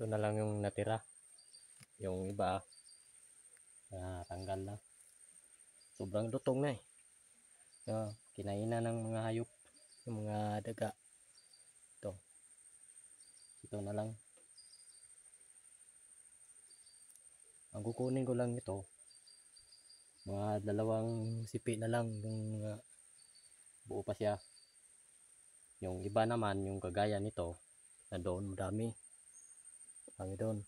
Ito na lang yung natira. Yung iba, tanggal na. Sobrang lutong na eh. So, kinainan ng mga hayop, yung mga daga. Ito na lang. Ang kukunin ko lang ito, mga 2 sipi na lang, yung buo pa siya. Yung iba naman, yung kagaya nito, na doon madami. Kami doon.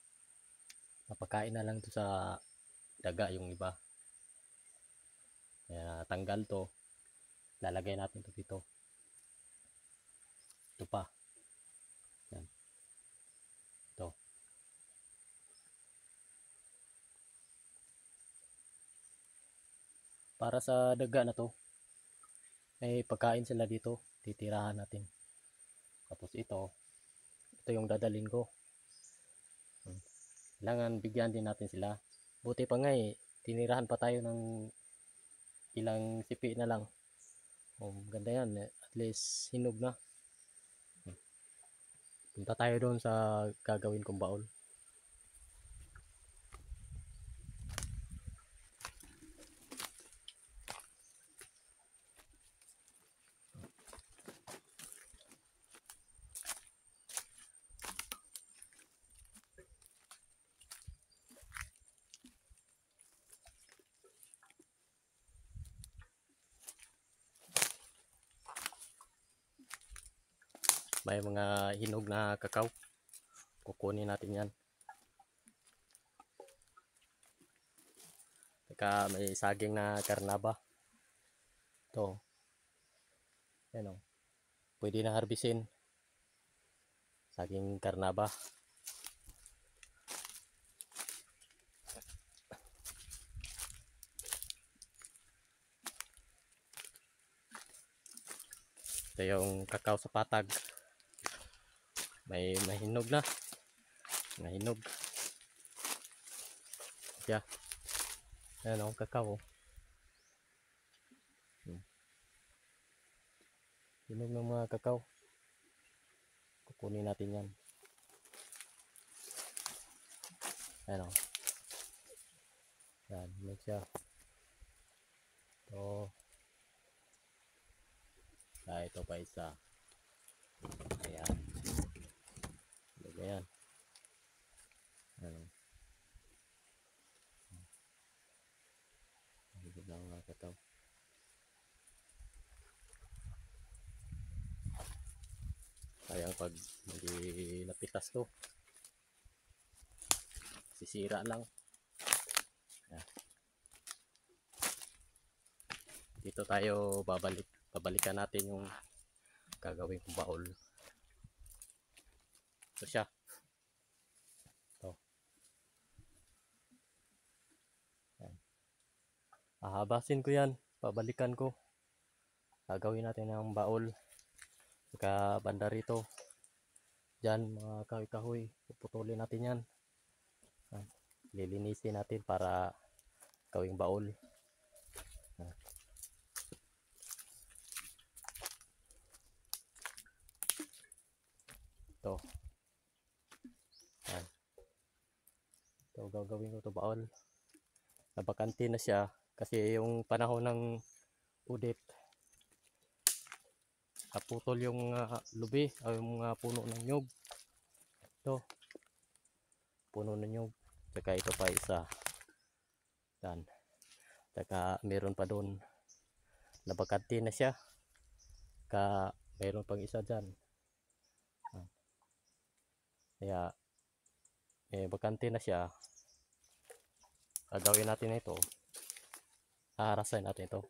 Napakain na lang to sa daga yung iba. Kaya tanggal to. Lalagay natin to dito. Ito pa. Yan. Ito. Para sa daga na to, may pagkain sila dito. Titirahan natin. Tapos ito yung dadalhin ko. Kailangan bigyan din natin sila. Buti pa nga eh, tinirahan pa tayo ng ilang sipi na lang. Ganda yan. At least hinog na. Punta tayo doon sa gagawin kong baon. May mga hinog na kakao. Kukunin natin yan. Saka may saging na karnaba. Ito. Yan o. Pwede na harbisin. Saging karnaba. Ito yung kakao sa patag. May mahinog na. Mahinog. Yeah. Ayan o, kakao. Hinog ng mga kakao. Kukunin natin yan. Ayan o. Yan, hinog siya. Ito. Ito pa isa. Ayan. Hinog na yan. Ayan. Hinog ng mga kakao. Sayang pag hindi napitas to, sisira lang. Dito tayo babalikan natin yung gagawin kong baol. Ito siya. Ito. Ahabasin ko yan, babalikan ko. Gagawin natin ng baol. Saka banda rito, dyan mga kahoy-kahoy, puputulin natin yan. Lilinisin natin para gawing baol. Ito. Ito gagawin ko ito baol. Nabakante na siya kasi yung panahon ng udit, naputol yung lubi o yung puno ng nyug. Ito puno ng nyug. Saka ito pa isa. Yan. Saka meron pa doon, nabakante na siya. Saka meron pang isa dyan. Kaya bakante na siya. Gagawin natin ito. Aharasan natin ito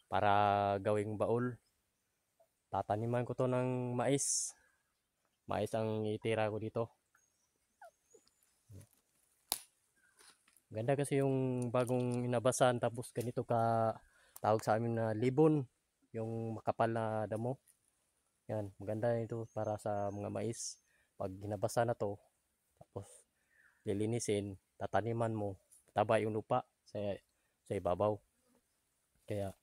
para gawing baol. Tataniman ko to ng mais. Mais ang itira ko dito. Ganda kasi yung bagong inabasan, tapos ganito ka tawag sa amin na libon, yung makapal na damo. Yan, maganda ito para sa mga mais. Pag ginabasa na to, tapos lilinisin, tataniman mo, taba yung lupa sa ibabaw. Kaya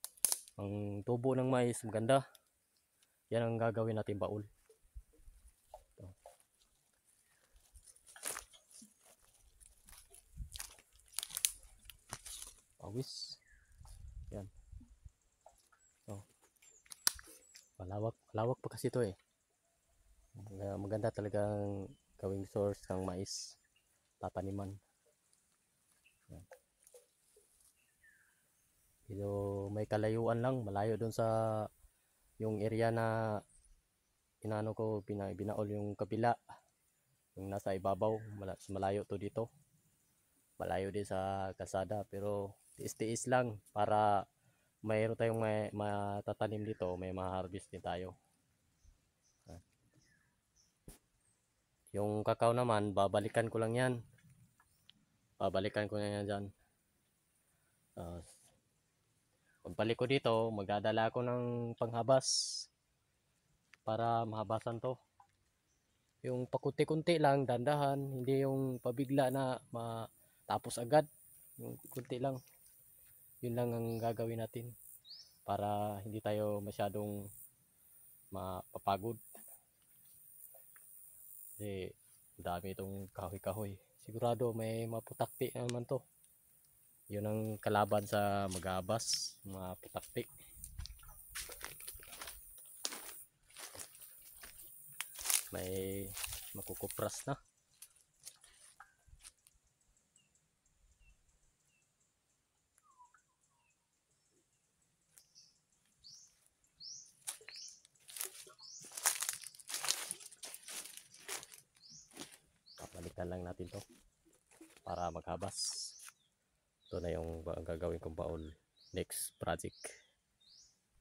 ang tubo ng mais maganda. Yan ang gagawin natin baol. Ito. pawis. Yan. Oh, malawak pa kasi ito eh. Maganda talagang gawing source ng mais, tataniman. Yan. Pero may kalayuan lang, malayo doon sa yung area na inano ko, binaol yung kabila, yung nasa ibabaw, malayo to dito. Malayo din sa kalsada, pero tiis-tiis lang para mayroon tayong matatanim dito, may ma-harvest din tayo. Yung kakao naman, babalikan ko lang yan. Babalikan ko na yan dyan. Pagbalik ko dito, magdadala ako ng panghabas para mahabasan to. Yung pakunti-kunti lang, dandahan, hindi yung pabigla na matapos agad. Yung kunti lang. Yun lang ang gagawin natin para hindi tayo masyadong mapapagod. Kasi dami itong kahoy-kahoy. Sigurado may maputakti naman to. Yun ang kalaban sa maghabas, mga putakti. May makukupras na. Balikan lang natin to para maghabas. Ito na yung gagawin kong baon next project.